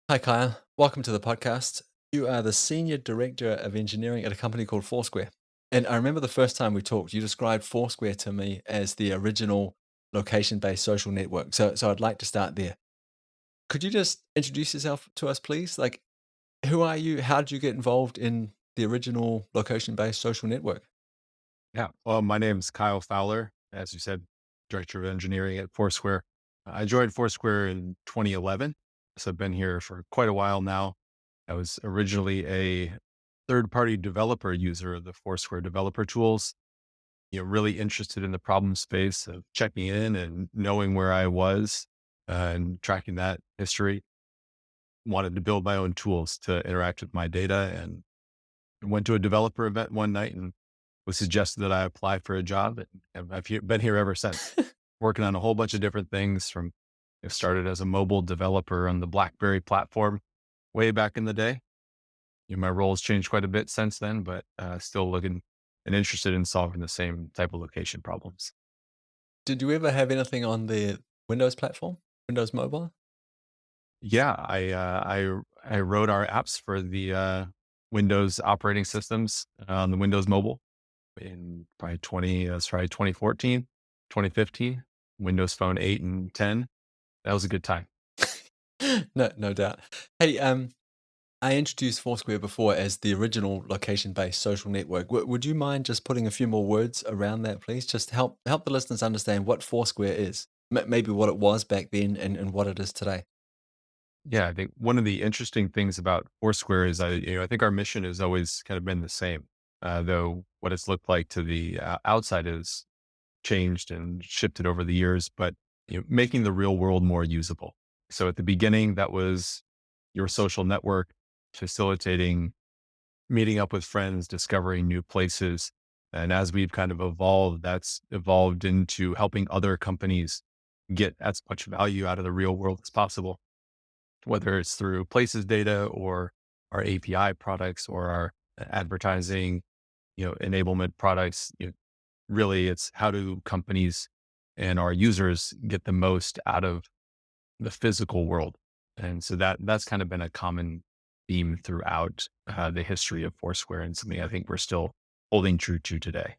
Hi, Kyle. Welcome to the podcast. You are the Senior Director of Engineering at a company called Foursquare. And I remember the first time we talked, you described Foursquare to me as the original location based social network. So I'd like to start there. Could you just introduce yourself to us, please? Like, who are you? How did you get involved in the original location based social network? Yeah. Well, my name's Kyle Fowler, as you said, Director of Engineering at Foursquare. I joined Foursquare in 2011, so I've been here for quite a while now. I was originally a third-party developer user of the Foursquare developer tools. Really interested in the problem space of checking in and knowing where I was and tracking that history. Wanted to build my own tools to interact with my data and went to a developer event one night and was suggested that I apply for a job, and been here ever since, working on a whole bunch of different things from started as a mobile developer on the BlackBerry platform way back in the day. My role has changed quite a bit since then, but still looking and interested in solving the same type of location problems. Did you ever have anything on the Windows platform, Windows Mobile? Yeah, I wrote our apps for the Windows operating systems on the Windows Mobile in probably 2014, 2015, Windows Phone 8 and 10. That was a good time. No doubt. Hey, I introduced Foursquare before as the original location-based social network. Would you mind just putting a few more words around that, please? Just help the listeners understand what Foursquare is, maybe what it was back then and what it is today. Yeah, I think one of the interesting things about Foursquare is I think our mission has always kind of been the same, though what it's looked like to the outside has changed and shifted over the years, but making the real world more usable. So at the beginning, that was your social network facilitating meeting up with friends, discovering new places. And as we've kind of evolved, that's evolved into helping other companies get as much value out of the real world as possible, whether it's through places data or our API products or our advertising, enablement products. Really, it's how do companies and our users get the most out of the physical world. And so that's kind of been a common theme throughout the history of Foursquare and something I think we're still holding true to today.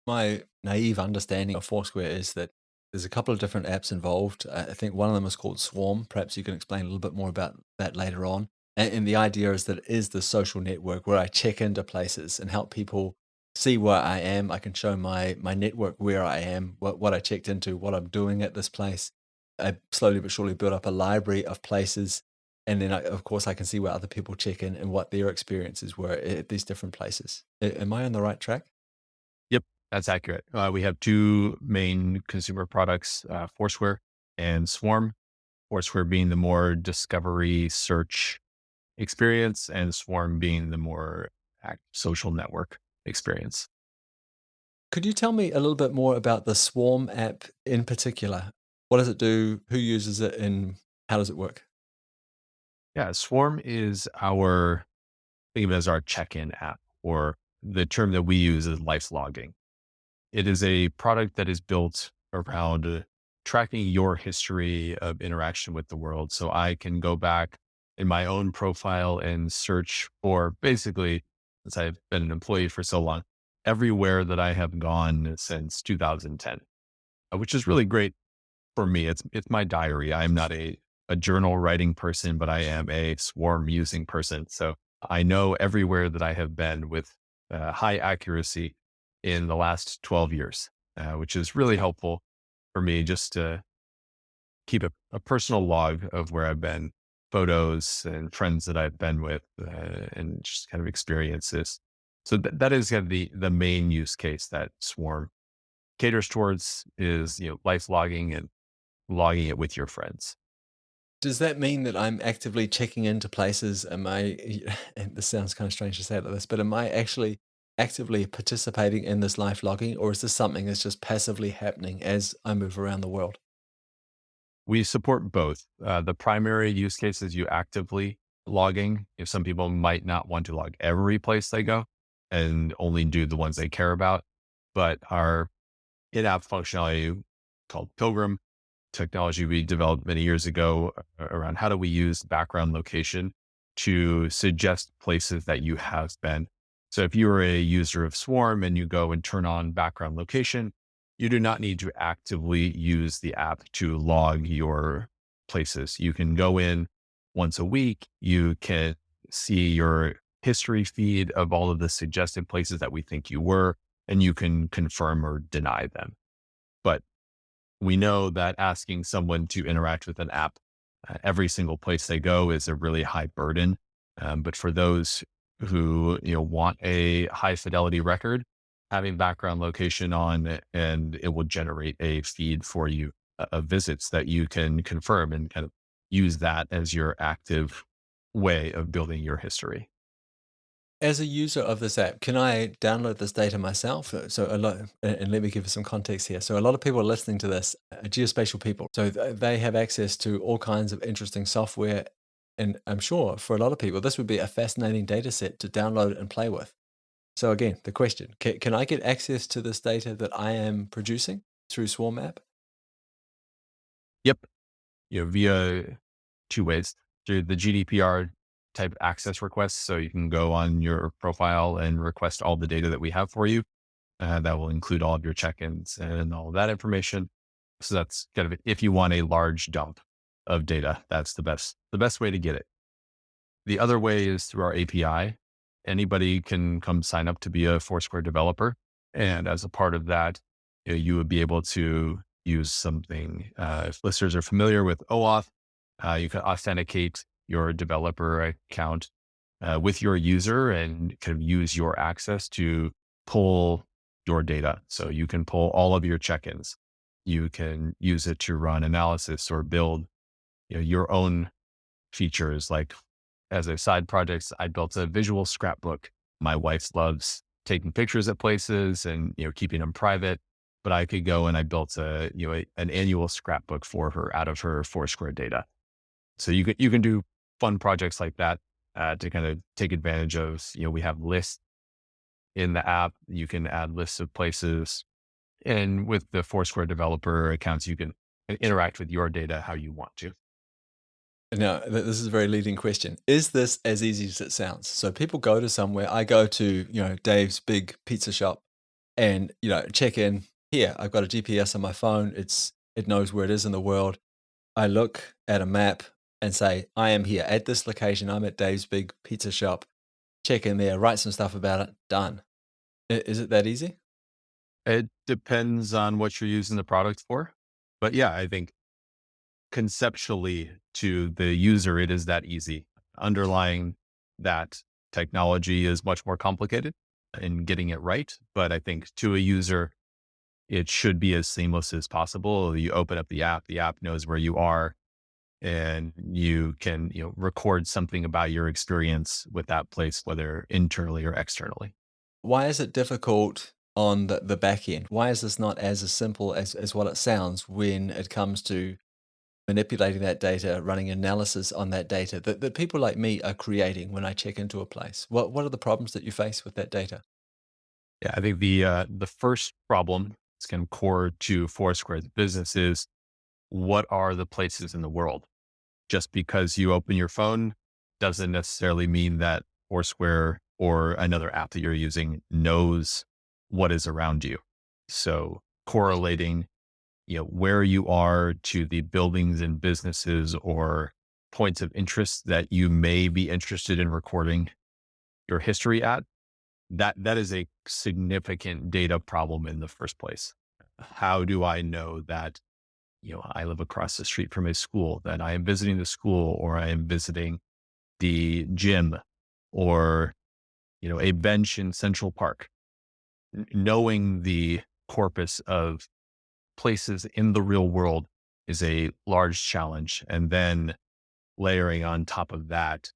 My naive understanding of Foursquare is that there's a couple of different apps involved. I think one of them is called Swarm. Perhaps you can explain a little bit more about that later on. And the idea is that it is the social network where I check into places and help people see where I am. I can show my network where I am, what I checked into, what I'm doing at this place. I slowly but surely build up a library of places. And then, of course, I can see where other people check in and what their experiences were at these different places. Am I on the right track? Yep, that's accurate. We have two main consumer products, Foursquare and Swarm. Foursquare being the more discovery search experience, and Swarm being the more social network experience. Could you tell me a little bit more about the Swarm app in particular? What does it do? Who uses it? And how does it work? Yeah, Swarm is our think of it as our check-in app, or the term that we use is life logging. It is a product that is built around tracking your history of interaction with the world. So I can go back in my own profile and search for basically, since I've been an employee for so long, everywhere that I have gone since 2010, which is really great for me. It's my diary. I'm not a journal writing person, but I am a swarm using person. So I know everywhere that I have been with high accuracy in the last 12 years, which is really helpful for me just to keep a personal log of where I've been, photos and friends that I've been with, and just kind of experiences. So that is kind of the main use case that Swarm caters towards is, life logging and logging it with your friends. Does that mean that I'm actively checking into places? Am I, and this sounds kind of strange to say it like this, but am I actually actively participating in this life logging, or is this something that's just passively happening as I move around the world? We support both. The primary use case is you actively logging. If some people might not want to log every place they go and only do the ones they care about, but our in-app functionality called Pilgrim technology we developed many years ago around how do we use background location to suggest places that you have been. So if you are a user of Swarm and you go and turn on background location, you do not need to actively use the app to log your places. You can go in once a week. You can see your history feed of all of the suggested places that we think you were, and you can confirm or deny them. But we know that asking someone to interact with an app every single place they go is a really high burden. But for those who want a high fidelity record, having background location on and it will generate a feed for you of visits that you can confirm and kind of use that as your active way of building your history. As a user of this app, can I download this data myself? So a lot, and let me give you some context here. So a lot of people are listening to this, geospatial people. So they have access to all kinds of interesting software, and I'm sure for a lot of people, this would be a fascinating data set to download and play with. So again, the question: can I get access to this data that I am producing through Swarm app? Yep. Via two ways through the GDPR type access requests. So you can go on your profile and request all the data that we have for you. That will include all of your check-ins and all of that information. So that's kind of if you want a large dump of data, that's the best way to get it. The other way is through our API. Anybody can come sign up to be a Foursquare developer. And as a part of that, you would be able to use something. If listeners are familiar with OAuth, you can authenticate your developer account with your user and kind of use your access to pull your data. So you can pull all of your check-ins. You can use it to run analysis or build your own features. Like as a side project, I built a visual scrapbook. My wife loves taking pictures at places and keeping them private. But I could go and I built an annual scrapbook for her out of her Foursquare data. So you can do fun projects like that to kind of take advantage of. We have lists in the app. You can add lists of places, and with the Foursquare developer accounts, you can interact with your data how you want to. Now, this is a very leading question. Is this as easy as it sounds? So people go to somewhere. I go to, Dave's big pizza shop and, check in. Here, I've got a GPS on my phone. It knows where it is in the world. I look at a map and say, I am here at this location. I'm at Dave's big pizza shop. Check in there, write some stuff about it. Done. Is it that easy? It depends on what you're using the product for. But yeah, I think conceptually to the user, it is that easy. Underlying that technology is much more complicated in getting it right. But I think to a user, it should be as seamless as possible. You open up the app knows where you are, and you can, record something about your experience with that place, whether internally or externally. Why is it difficult on the back end? Why is this not as simple as what it sounds when it comes to manipulating that data, running analysis on that data that people like me are creating when I check into a place? What are the problems that you face with that data? Yeah, I think the first problem is kind of core to Foursquare's business is what are the places in the world? Just because you open your phone doesn't necessarily mean that Foursquare or another app that you're using knows what is around you. So correlating, where you are to the buildings and businesses or points of interest that you may be interested in recording your history at, that is a significant data problem in the first place. How do I know that, I live across the street from a school, that I am visiting the school or I am visiting the gym or, a bench in Central Park? Knowing the corpus of places in the real world is a large challenge. And then layering on top of that,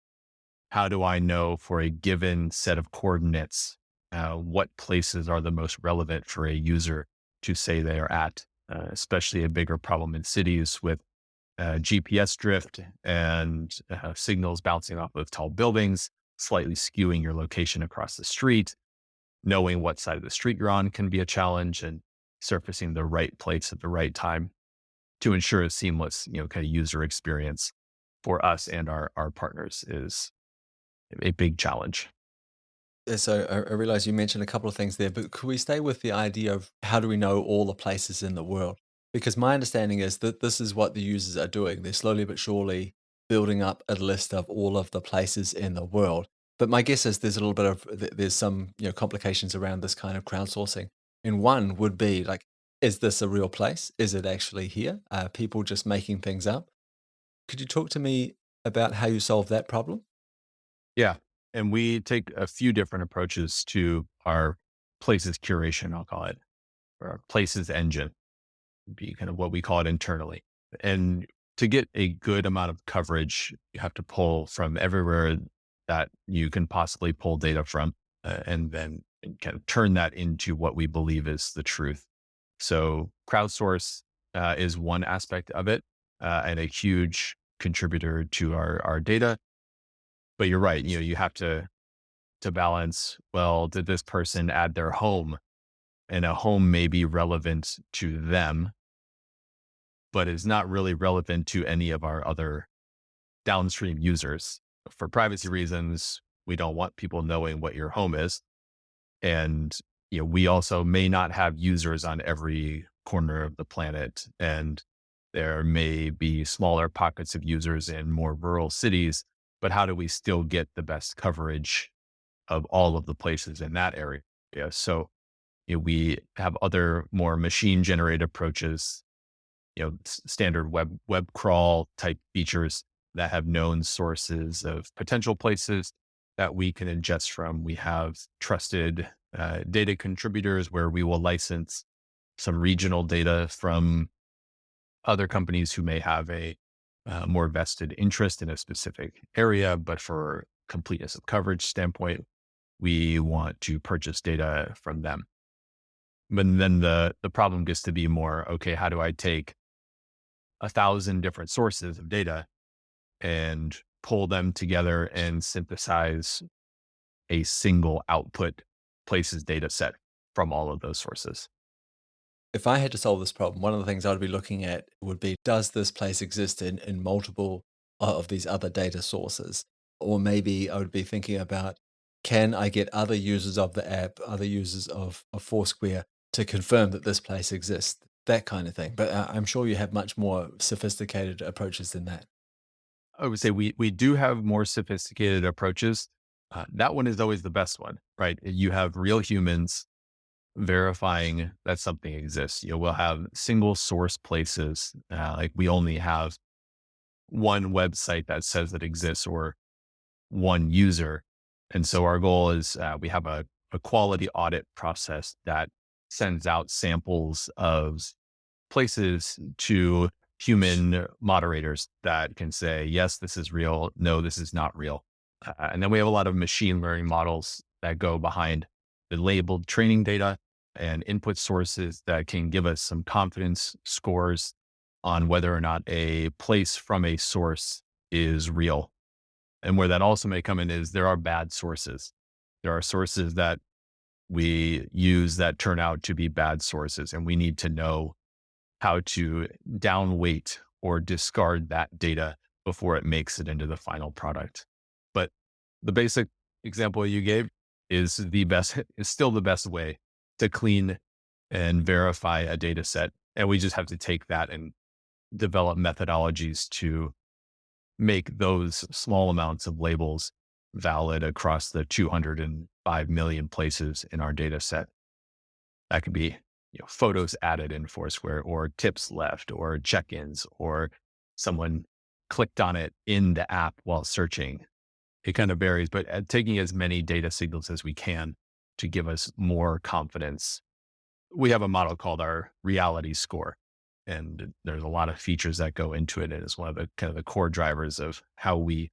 how do I know for a given set of coordinates, what places are the most relevant for a user to say they are at? Especially a bigger problem in cities with GPS drift and signals bouncing off of tall buildings, slightly skewing your location across the street. Knowing what side of the street you're on can be a challenge, and surfacing the right place at the right time. to ensure a seamless, kind of user experience for us and our partners is a big challenge. So I realize you mentioned a couple of things there, but could we stay with the idea of how do we know all the places in the world? Because my understanding is that this is what the users are doing. They're slowly but surely building up a list of all of the places in the world. But my guess is there's a little bit of there's some complications around this kind of crowdsourcing. And one would be like, is this a real place? Is it actually here? Are people just making things up? Could you talk to me about how you solve that problem? Yeah. And we take a few different approaches to our places curation, I'll call it, or our places engine, be kind of what we call it internally. And to get a good amount of coverage, you have to pull from everywhere that you can possibly pull data from, and then kind of turn that into what we believe is the truth. So crowdsource is one aspect of it, and a huge contributor to our data. But you're right, you have to balance. Well, did this person add their home, and a home may be relevant to them, but is not really relevant to any of our other downstream users. For privacy reasons, we don't want people knowing what your home is. And we also may not have users on every corner of the planet. And there may be smaller pockets of users in more rural cities. But how do we still get the best coverage of all of the places in that area? Yeah. So we have other more machine generated approaches, standard web crawl type features that have known sources of potential places that we can ingest from. We have trusted data contributors where we will license some regional data from other companies who may have a more vested interest in a specific area, but for completeness of coverage standpoint, we want to purchase data from them. But then the problem gets to be more, okay, how do I take 1,000 different sources of data and pull them together and synthesize a single output places data set from all of those sources? If I had to solve this problem, one of the things I would be looking at would be, does this place exist in multiple of these other data sources? Or maybe I would be thinking about, can I get other users of the app, other users of Foursquare to confirm that this place exists? That kind of thing. But I'm sure you have much more sophisticated approaches than that. I would say we do have more sophisticated approaches. That one is always the best one, right? You have real humans verifying that something exists. We'll have single source places, like we only have one website that says it exists, or one user. And so our goal is we have a quality audit process that sends out samples of places to human moderators that can say, yes, this is real. No, this is not real. And then we have a lot of machine learning models that go behind the labeled training data and input sources that can give us some confidence scores on whether or not a place from a source is real. And where that also may come in is there are bad sources. There are sources that we use that turn out to be bad sources, and we need to know how to downweight or discard that data before it makes it into the final product. But the basic example you gave is the best, is still the best way to clean and verify a data set. And we just have to take that and develop methodologies to make those small amounts of labels valid across the 205 million places in our data set. That could be, photos added in Foursquare, or tips left, or check-ins, or someone clicked on it in the app while searching. It kind of varies, but taking as many data signals as we can to give us more confidence. We have a model called our reality score, and there's a lot of features that go into it. And it's one of the kind of the core drivers of how we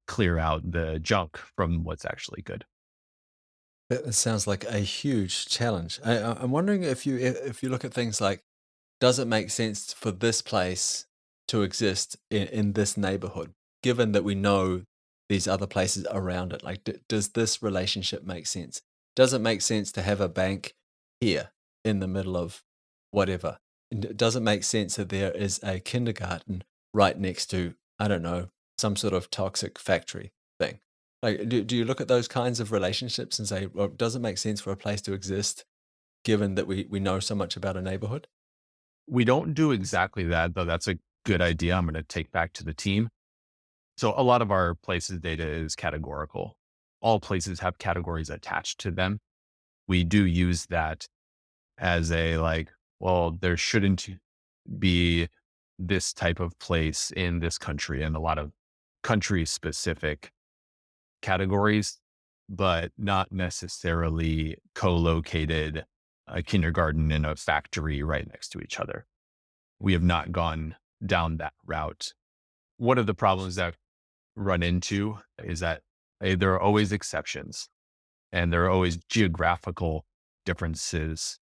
clear out the junk from what's actually good. That sounds like a huge challenge. I'm wondering if you look at things like, does it make sense for this place to exist in this neighborhood, given that we know these other places around it? Like, does this relationship make sense? Does it make sense to have a bank here in the middle of whatever? And does it make sense that there is a kindergarten right next to, I don't know, some sort of toxic factory thing? Like, do you look at those kinds of relationships and say, well, does it make sense for a place to exist given that we know so much about a neighborhood? We don't do exactly that, though that's a good idea. I'm going to take back to the team. So a lot of our places data is categorical. All places have categories attached to them. We do use that as a like, well, there shouldn't be this type of place in this country and a lot of country specific categories, but not necessarily co-located a kindergarten and a factory right next to each other. We have not gone down that route. One of the problems that run into is that there are always exceptions and there are always geographical differences.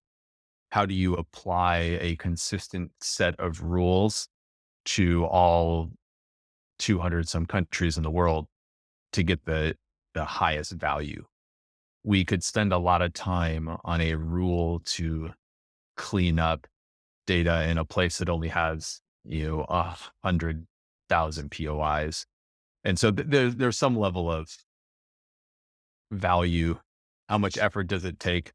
How do you apply a consistent set of rules to all 200 some countries in the world to get the highest value? We could spend a lot of time on a rule to clean up data in a place that only has, 100,000 POIs. And so there's some level of value. How much effort does it take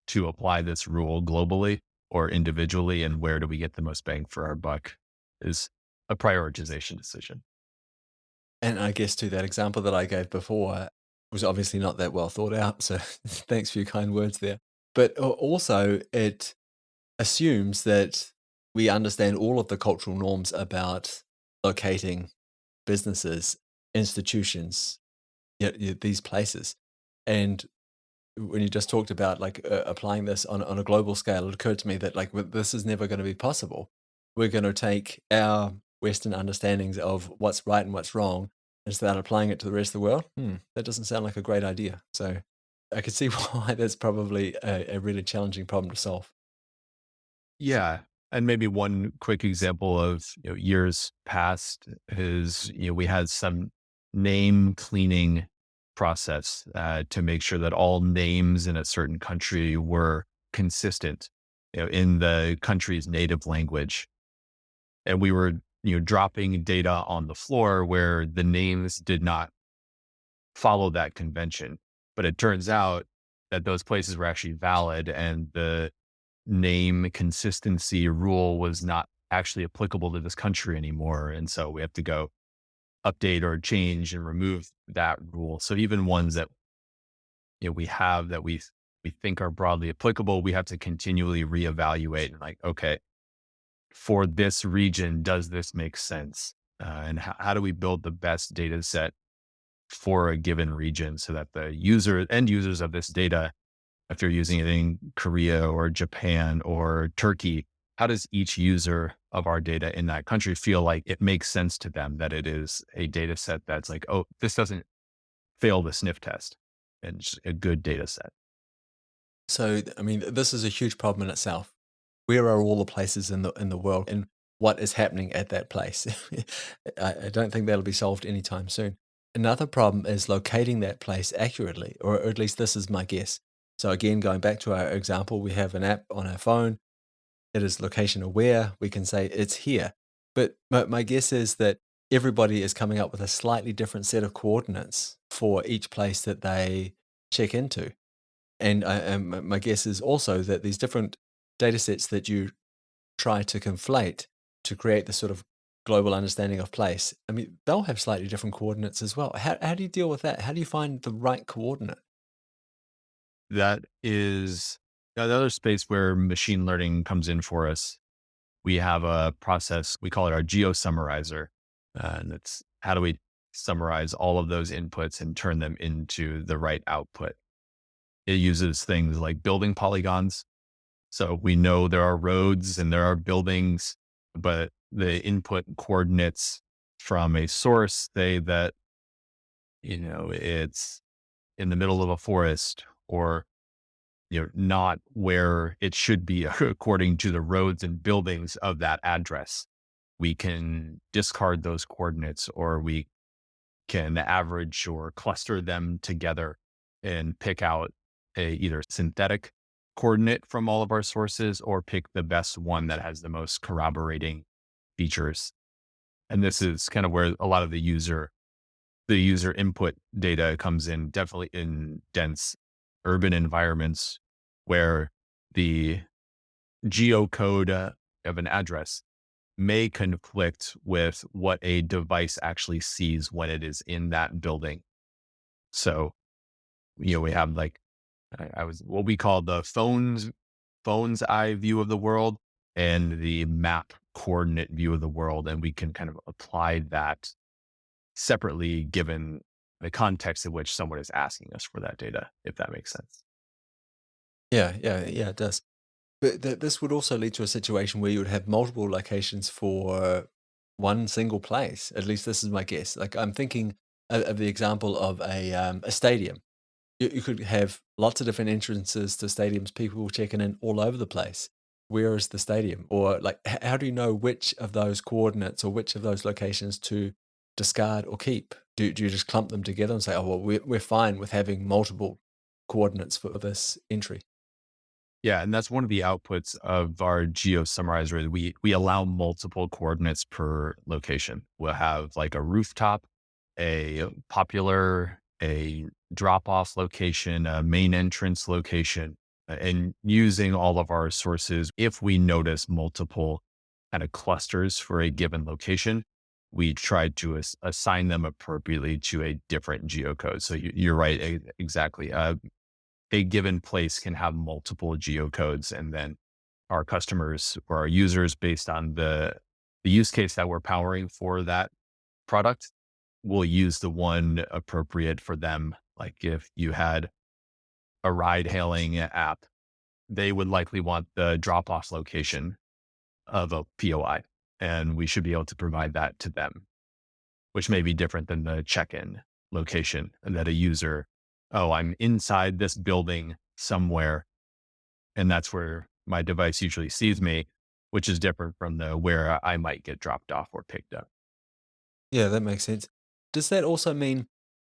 to apply this rule globally or individually? And where do we get the most bang for our buck is a prioritization decision. And I guess to that example that I gave before was obviously not that well thought out. So thanks for your kind words there. But also, it assumes that we understand all of the cultural norms about locating businesses, institutions, these places. And when you just talked about like applying this on a global scale, it occurred to me that like this is never going to be possible. We're going to take our Western understandings of what's right and what's wrong and start applying it to the rest of the world. That doesn't sound like a great idea. So I could see why that's probably a really challenging problem to solve. Yeah. And maybe one quick example of years past is we had some name cleaning process to make sure that all names in a certain country were consistent in the country's native language. And we were dropping data on the floor where the names did not follow that convention. But it turns out that those places were actually valid and the name consistency rule was not actually applicable to this country anymore. And so we have to go update or change and remove that rule. So even ones that we have that we think are broadly applicable, we have to continually reevaluate and like, okay, for this region, does this make sense? And how do we build the best data set for a given region so that the end users of this data, if you're using it in Korea or Japan or Turkey, how does each user of our data in that country feel like it makes sense to them that it is a data set that's like, oh, this doesn't fail the sniff test and just a good data set? So, I mean, this is a huge problem in itself. Where are all the places in the world, and what is happening at that place? I don't think that'll be solved anytime soon. Another problem is locating that place accurately, or at least this is my guess. So again, going back to our example, we have an app on our phone. It is location aware. We can say it's here. But my guess is that everybody is coming up with a slightly different set of coordinates for each place that they check into. And my guess is also that these different data sets that you try to conflate to create this sort of global understanding of place, I mean, they'll have slightly different coordinates as well. How do you deal with that? How do you find the right coordinate? That is another space where machine learning comes in for us. We have a process, we call it our geo summarizer. And it's how do we summarize all of those inputs and turn them into the right output? It uses things like building polygons. So we know there are roads and there are buildings, but the input coordinates from a source say that, it's in the middle of a forest or not where it should be according to the roads and buildings of that address. We can discard those coordinates or we can average or cluster them together and pick out a either synthetic coordinate from all of our sources or pick the best one that has the most corroborating features. And this is kind of where a lot of the user input data comes in, definitely in dense urban environments where the geocode of an address may conflict with what a device actually sees when it is in that building. So, we have like I was what we call the phone's eye view of the world and the map coordinate view of the world, and we can kind of apply that separately given the context in which someone is asking us for that data, if that makes sense. Yeah, it does. But this would also lead to a situation where you would have multiple locations for one single place. At least this is my guess. Like I'm thinking of the example of a stadium. You could have lots of different entrances to stadiums, people checking in all over the place. Where is the stadium? Or like, how do you know which of those coordinates or which of those locations to discard or keep? Do you just clump them together and say, oh, well, we're fine with having multiple coordinates for this entry? Yeah, and that's one of the outputs of our geo summarizer. We allow multiple coordinates per location. We'll have like a rooftop, a drop off location, a main entrance location, and using all of our sources. If we notice multiple kind of clusters for a given location, we try to assign them appropriately to a different geocode. So you're right, exactly. A given place can have multiple geocodes, and then our customers or our users, based on the use case that we're powering for that product, will use the one appropriate for them. Like if you had a ride hailing app, they would likely want the drop off location of a POI, and we should be able to provide that to them, which may be different than the check-in location and that a user, oh, I'm inside this building somewhere, and that's where my device usually sees me, which is different from the where I might get dropped off or picked up. Yeah, that makes sense. Does that also mean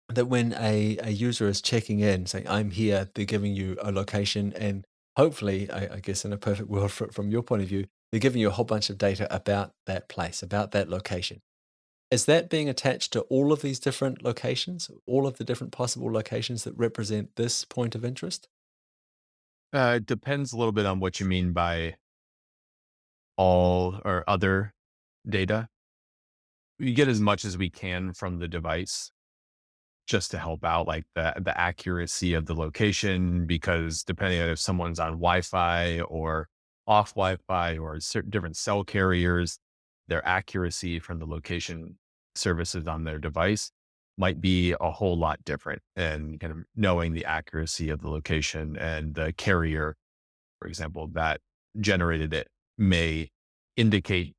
that when a user is checking in, saying, I'm here, they're giving you a location, and hopefully, I guess in a perfect world from your point of view, they're giving you a whole bunch of data about that place, about that location. Is that being attached to all of these different locations, all of the different possible locations that represent this point of interest? It depends a little bit on what you mean by all or other data. We get as much as we can from the device just to help out, like the accuracy of the location, because depending on if someone's on Wi-Fi or off Wi-Fi or certain different cell carriers, their accuracy from the location services on their device might be a whole lot different. And kind of knowing the accuracy of the location and the carrier, for example, that generated it may indicate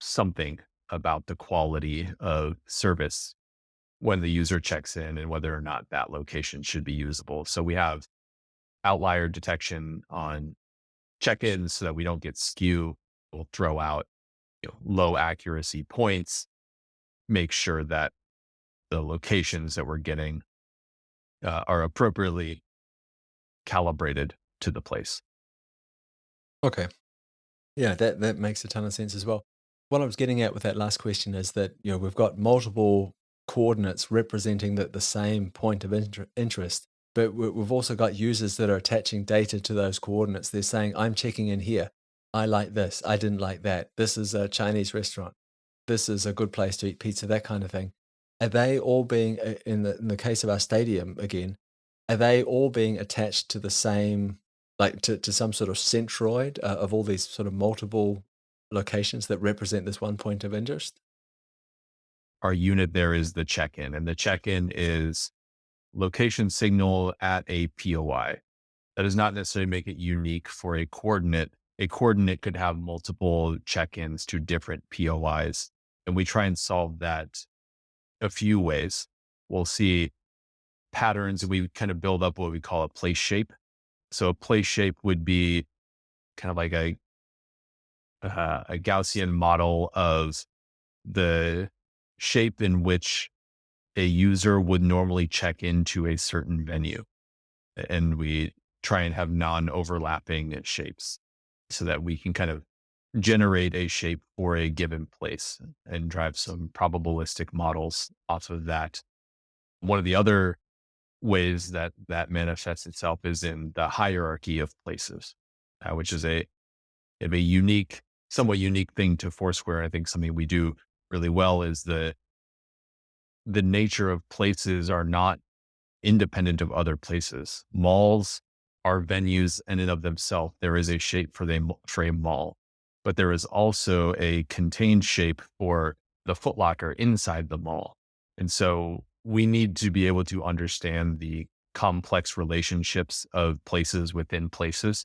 something about the quality of service when the user checks in and whether or not that location should be usable. So we have outlier detection on check-ins so that we don't get skew. We'll throw out low accuracy points, make sure that the locations that we're getting are appropriately calibrated to the place. Okay. Yeah, that makes a ton of sense as well. What I was getting at with that last question is that, we've got multiple coordinates representing the same point of interest, but we've also got users that are attaching data to those coordinates. They're saying, I'm checking in here. I like this. I didn't like that. This is a Chinese restaurant. This is a good place to eat pizza, that kind of thing. Are they all being, in the case of our stadium again, are they all being attached to the same, like to some sort of centroid of all these sort of multiple locations that represent this one point of interest? Our unit there is the check-in, and the check-in is location signal at a POI. That does not necessarily make it unique for a coordinate. A coordinate could have multiple check-ins to different POIs, and we try and solve that a few ways. We'll see patterns, and we kind of build up what we call a place shape. So a place shape would be kind of like a Gaussian model of the shape in which a user would normally check into a certain venue. And we try and have non-overlapping shapes so that we can kind of generate a shape for a given place and drive some probabilistic models off of that. One of the other ways that that manifests itself is in the hierarchy of places, which is a unique, somewhat unique thing to Foursquare. I think something we do really well is the nature of places are not independent of other places. Malls are venues in and of themselves. There is a shape for a mall, but there is also a contained shape for the Foot Locker inside the mall. And so we need to be able to understand the complex relationships of places within places.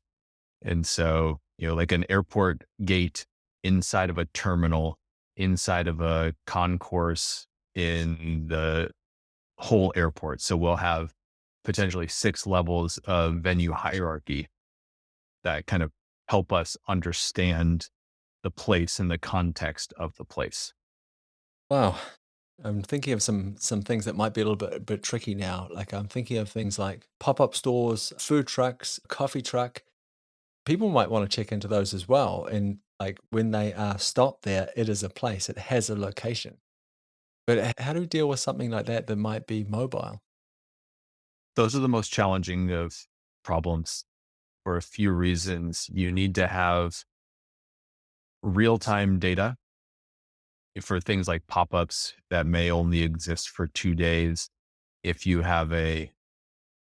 And so, like an airport gate inside of a terminal, inside of a concourse in the whole airport. So we'll have potentially 6 levels of venue hierarchy that kind of help us understand the place and the context of the place. Wow. I'm thinking of some things that might be a bit tricky now. Like I'm thinking of things like pop-up stores, food trucks, coffee truck. People might want to check into those as well. And like when they are stopped there, it is a place, it has a location. But how do we deal with something like that that might be mobile? Those are the most challenging of problems for a few reasons. You need to have real-time data for things like pop-ups that may only exist for 2 days. If you have a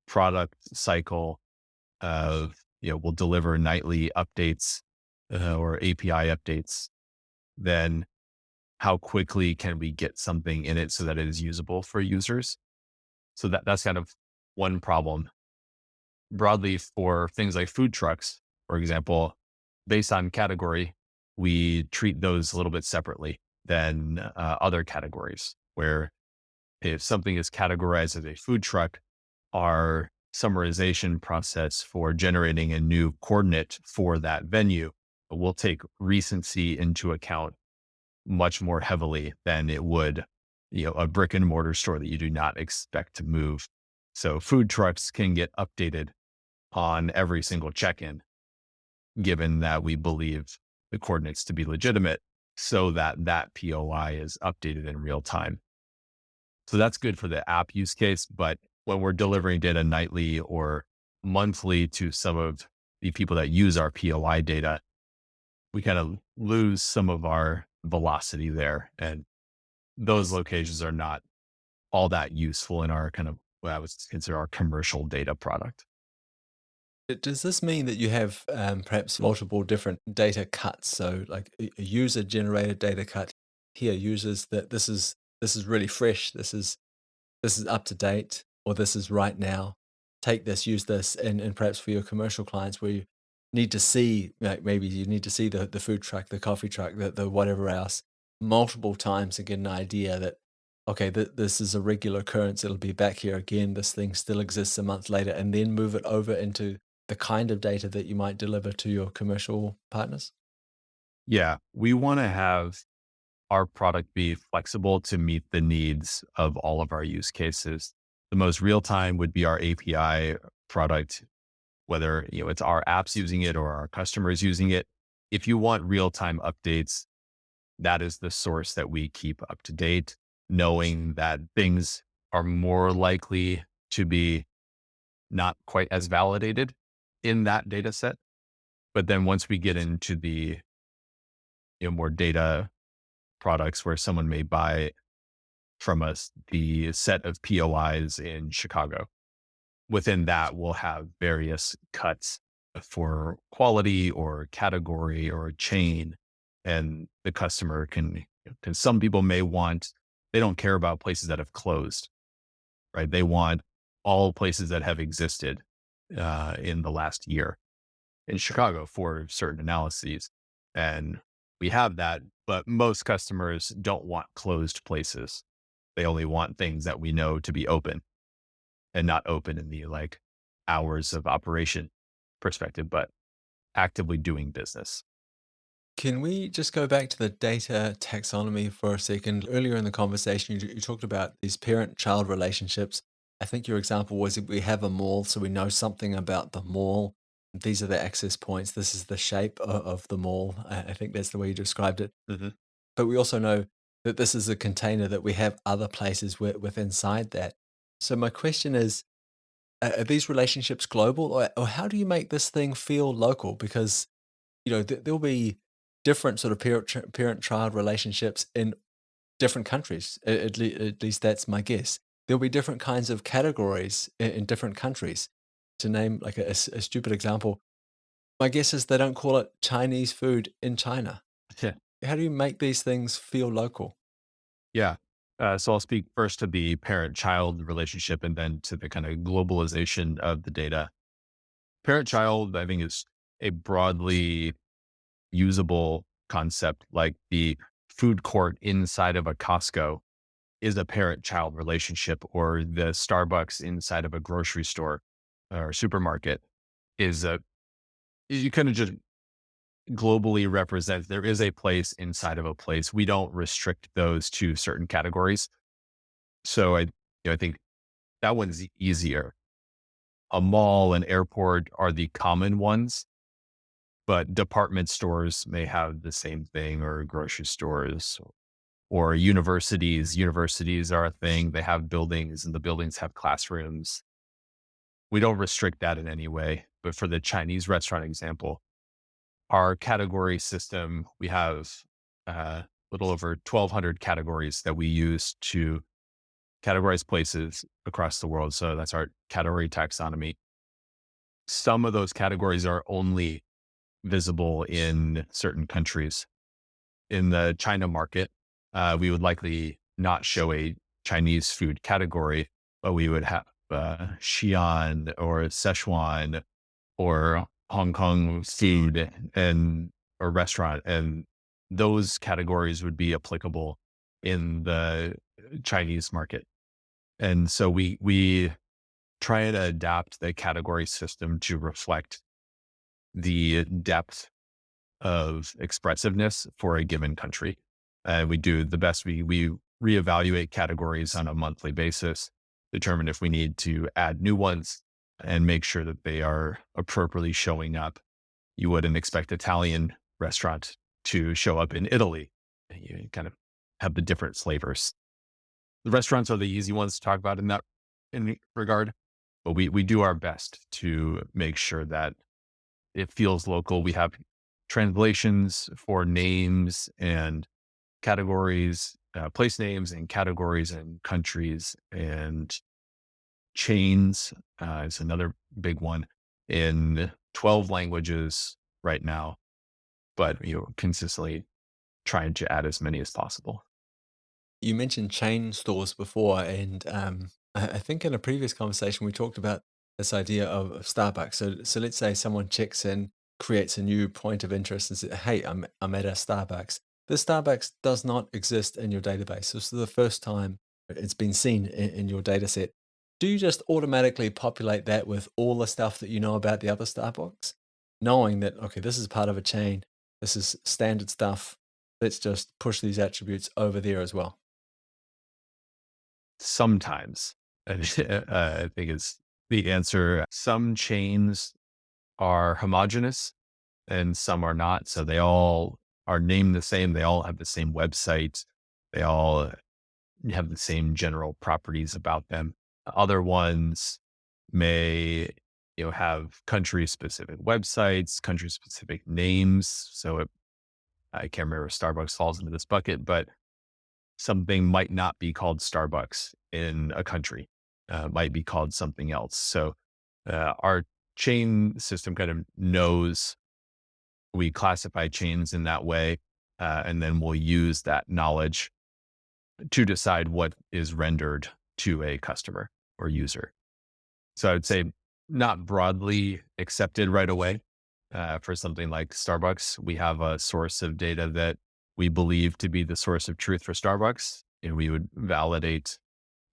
product cycle of, we'll deliver nightly updates or API updates, then how quickly can we get something in it so that it is usable for users? So that's kind of one problem. Broadly for things like food trucks, for example, based on category, we treat those a little bit separately than other categories, where if something is categorized as a food truck, our summarization process for generating a new coordinate for that venue will take recency into account much more heavily than it would, a brick and mortar store that you do not expect to move. So food trucks can get updated on every single check-in, given that we believe the coordinates to be legitimate, so that that POI is updated in real time. So that's good for the app use case. But when we're delivering data nightly or monthly to some of the people that use our POI data, we kind of lose some of our velocity there. And those locations are not all that useful in our kind of what I would consider our commercial data product. Does this mean that you have perhaps multiple different data cuts? So, like a user generated data cut here uses that this is really fresh. This is up to date, or this is right now. Take this, use this, and perhaps for your commercial clients where you need to see, like maybe you need to see the food truck, the coffee truck, the whatever else multiple times to get an idea that okay, this is a regular occurrence. It'll be back here again. This thing still exists a month later, and then move it over into the kind of data that you might deliver to your commercial partners. Yeah, we want to have our product be flexible to meet the needs of all of our use cases. The most real time would be our API product, whether it's our apps using it or our customers using it. If you want real time updates, that is the source that we keep up to date, knowing that things are more likely to be not quite as validated in that data set. But then once we get into the more data products where someone may buy from us the set of POIs in Chicago. Within that, we'll have various cuts for quality or category or chain. And the customer can, because some people may want, they don't care about places that have closed, right? They want all places that have existed in the last year in Chicago for certain analyses. And we have that, but most customers don't want closed places. They only want things that we know to be open and not open in the like hours of operation perspective, but actively doing business. Can we just go back to the data taxonomy for a second? Earlier in the conversation, you talked about these parent child relationships I think your example was if we have a mall, so we know something about the mall. These are the access points. This is the shape of the mall. I think that's the way you described it. Mhm. But we also know that this is a container that we have other places with inside that. So my question is, are these relationships global, or how do you make this thing feel local? Because there'll be different sort of parent-child relationships in different countries. At least that's my guess. There'll be different kinds of categories in different countries. To name like a stupid example, my guess is they don't call it Chinese food in China. Yeah. How do you make these things feel local? Yeah. So I'll speak first to the parent-child relationship and then to the kind of globalization of the data. Parent-child, I think, is a broadly usable concept. Like the food court inside of a Costco is a parent-child relationship, or the Starbucks inside of a grocery store or supermarket is a you kind of just globally represents there is a place inside of a place. We don't restrict those to certain categories. So I think that one's easier. A mall and airport are the common ones, but department stores may have the same thing, or grocery stores or universities. Universities are a thing. They have buildings and the buildings have classrooms. We don't restrict that in any way. But for the Chinese restaurant example, our category system, we have a little over 1,200 categories that we use to categorize places across the world. So that's our category taxonomy. Some of those categories are only visible in certain countries. In the China market, we would likely not show a Chinese food category, but we would have Xi'an or Szechuan or Hong Kong food and or restaurant, and those categories would be applicable in the Chinese market. And so we try to adapt the category system to reflect the depth of expressiveness for a given country. And we do the best we reevaluate categories on a monthly basis, determine if we need to add new ones, and make sure that they are appropriately showing up. You wouldn't expect Italian restaurant to show up in Italy. You kind of have the different flavors. The restaurants are the easy ones to talk about in regard, but we do our best to make sure that it feels local. We have translations for names and categories, place names and categories and countries, and chains is another big one in 12 languages right now, but consistently trying to add as many as possible. You mentioned chain stores before, and I think in a previous conversation we talked about this idea of Starbucks. So let's say someone checks in, creates a new point of interest, and says, "Hey, I'm at a Starbucks." This Starbucks does not exist in your database. This is the first time it's been seen in your data set. Do you just automatically populate that with all the stuff that you know about the other Starbucks, knowing that okay, this is part of a chain, this is standard stuff. Let's just push these attributes over there as well. Sometimes, I think is the answer. Some chains are homogenous and some are not. So they all are named the same. They all have the same website. They all have the same general properties about them. Other ones may, have country specific websites, country specific names. So I can't remember if Starbucks falls into this bucket, but something might not be called Starbucks in a country, might be called something else. So our chain system kind of knows we classify chains in that way, and then we'll use that knowledge to decide what is rendered to a customer or user. So I would say not broadly accepted right away. For something like Starbucks, we have a source of data that we believe to be the source of truth for Starbucks, and we would validate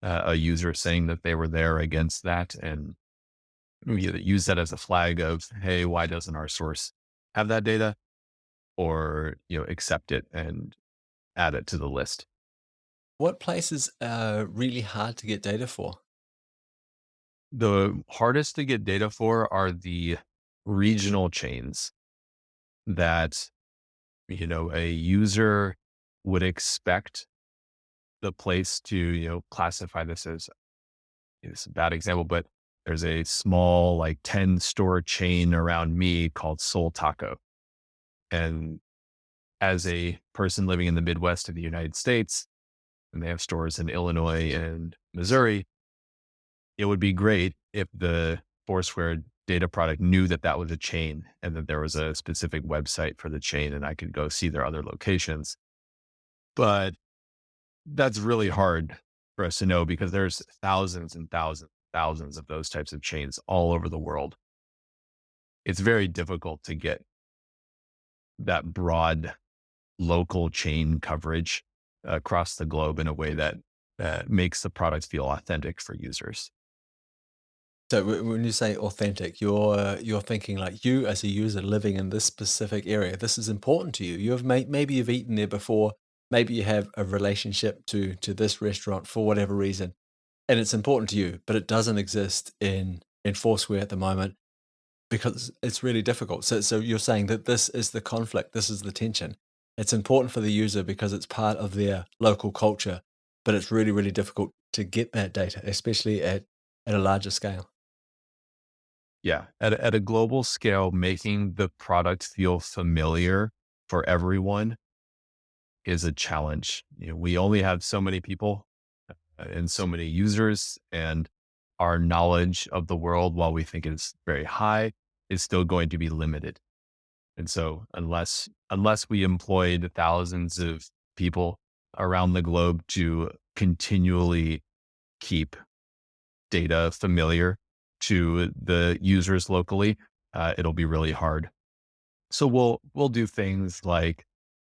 a user saying that they were there against that, and we either use that as a flag of, hey, why doesn't our source have that data, or accept it and add it to the list. What places are really hard to get data for? The hardest to get data for are the regional chains that, a user would expect the place to, classify this as, it's a bad example, but there's a small, like 10 store chain around me called Soul Taco. And as a person living in the Midwest of the United States, and they have stores in Illinois and Missouri, it would be great if the Foursquare data product knew that that was a chain and that there was a specific website for the chain and I could go see their other locations. But that's really hard for us to know because there's thousands and thousands, thousands of those types of chains all over the world. It's very difficult to get that broad local chain coverage across the globe in a way that makes the product feel authentic for users. So when you say authentic, you're thinking like you as a user living in this specific area. This is important to you. Maybe you've eaten there before. Maybe you have a relationship to this restaurant for whatever reason, and it's important to you. But it doesn't exist in Foursquare at the moment because it's really difficult. So you're saying that this is the conflict. This is the tension. It's important for the user because it's part of their local culture, but it's really really difficult to get that data, especially at a larger scale. Yeah, at a global scale, making the product feel familiar for everyone is a challenge. We only have so many people and so many users, and our knowledge of the world, while we think is very high, is still going to be limited. And so, unless we employed thousands of people around the globe to continually keep data familiar to the users locally, it'll be really hard. So we'll do things like,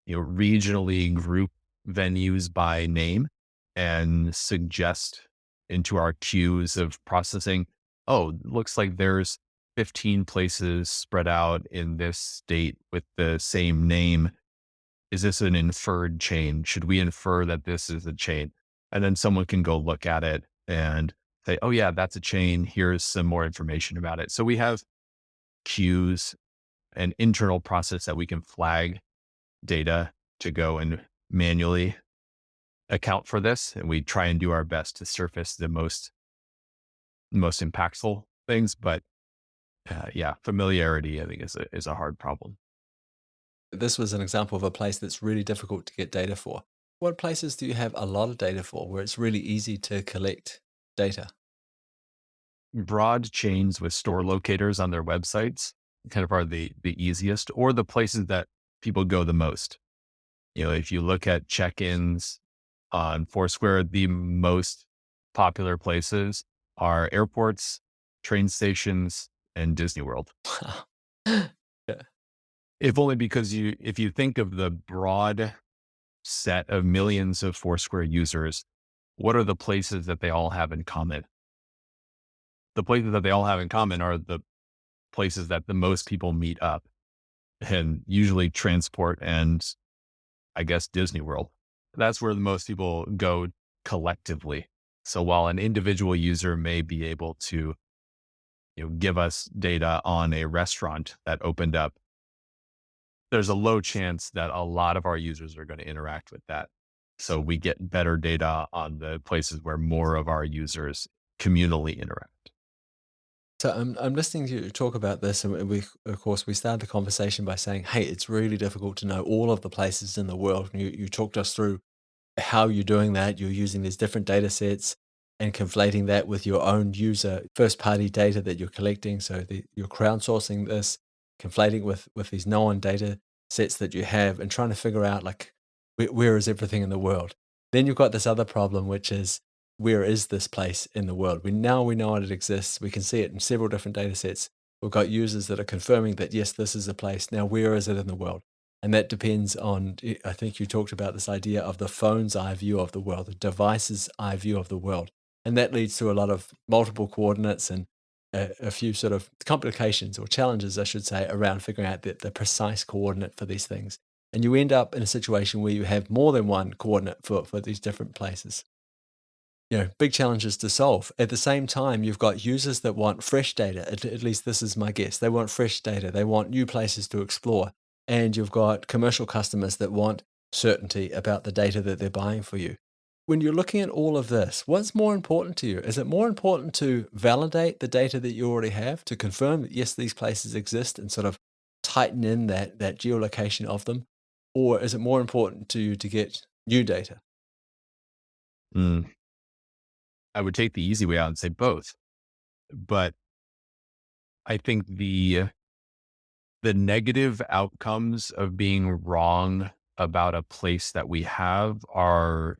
regionally group venues by name and suggest into our queues of processing, oh, looks like there's 15 places spread out in this state with the same name. Is this an inferred chain? Should we infer that this is a chain? And then someone can go look at it and say, oh, yeah, that's a chain. Here's some more information about it. So we have queues, an internal process that we can flag data to go and manually account for this. And we try and do our best to surface the most impactful things. But yeah, familiarity, I think, is a hard problem. This was an example of a place that's really difficult to get data for. What places do you have a lot of data for where it's really easy to collect data? Broad chains with store locators on their websites kind of are the easiest, or the places that people go the most. If you look at check-ins on Foursquare, the most popular places are airports, train stations, and Disney World. Wow. Yeah. If only because if you think of the broad set of millions of Foursquare users, what are the places that they all have in common? The places that they all have in common are the places that the most people meet up, and usually transport and, I guess, Disney World. That's where the most people go collectively. So while an individual user may be able to, give us data on a restaurant that opened up, there's a low chance that a lot of our users are going to interact with that. So we get better data on the places where more of our users communally interact. So I'm listening to you talk about this, and we of course we started the conversation by saying, "Hey, it's really difficult to know all of the places in the world." And you talked us through how you're doing that. You're using these different data sets and conflating that with your own user first party data that you're collecting. So you're crowdsourcing this, conflating with these known data sets that you have, and trying to figure out like where is everything in the world. Then you've got this other problem, which is where is this place in the world? We know it exists. We can see it in several different data sets. We've got users that are confirming that yes, this is a place. Now, where is it in the world? And that depends on, I think you talked about this idea of the phone's eye view of the world, the device's eye view of the world. And that leads to a lot of multiple coordinates and a few sort of complications or challenges, I should say, around figuring out the precise coordinate for these things. And you end up in a situation where you have more than one coordinate for these different places. big challenges to solve. At the same time, you've got users that want fresh data. At least this is my guess. They want fresh data. They want new places to explore. And you've got commercial customers that want certainty about the data that they're buying for you. When you're looking at all of this, what's more important to you? Is it more important to validate the data that you already have to confirm that yes, these places exist and sort of tighten in that geolocation of them? Or is it more important to you to get new data? Mm, I would take the easy way out and say both. But I think the negative outcomes of being wrong about a place that we have are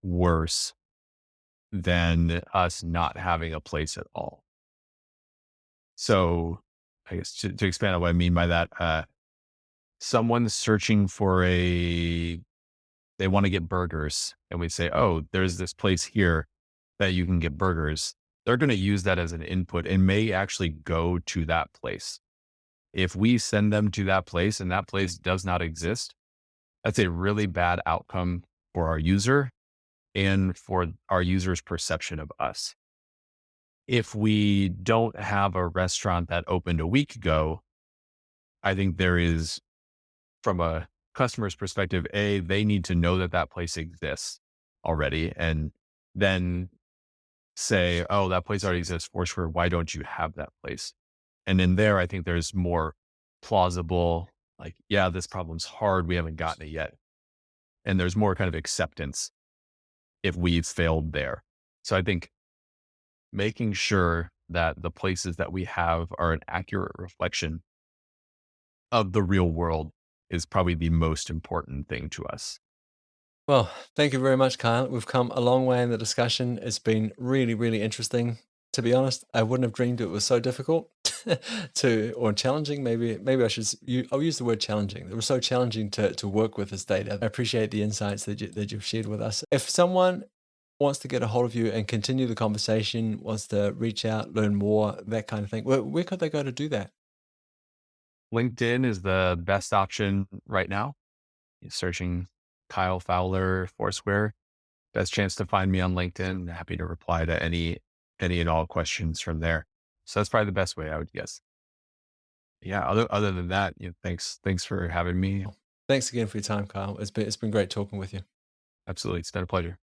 worse than us not having a place at all. So I guess to expand on what I mean by that, someone's searching for they want to get burgers, and we say, oh, there's this place here that you can get burgers. They're going to use that as an input and may actually go to that place. If we send them to that place and that place does not exist, that's a really bad outcome for our user and for our user's perception of us. If we don't have a restaurant that opened a week ago, I think there is, from a customer's perspective, they need to know that that place exists already and then say, oh, that place already exists, Foursquare. Why don't you have that place? And in there, I think there's more plausible, like, yeah, this problem's hard. We haven't gotten it yet. And there's more kind of acceptance if we've failed there. So I think making sure that the places that we have are an accurate reflection of the real world is probably the most important thing to us. Well, thank you very much, Kyle. We've come a long way in the discussion. It's been really, really interesting. To be honest, I wouldn't have dreamed it was so difficult or challenging. Maybe I'll use the word challenging. It was so challenging to work with this data. I appreciate the insights that you've shared with us. If someone wants to get a hold of you and continue the conversation, wants to reach out, learn more, that kind of thing, where could they go to do that? LinkedIn is the best option right now. Searching Kyle Fowler, Foursquare, best chance to find me on LinkedIn. Happy to reply to any and all questions from there. So that's probably the best way I would guess. Yeah. Other than that, thanks for having me. Thanks again for your time, Kyle. It's been great talking with you. Absolutely, it's been a pleasure.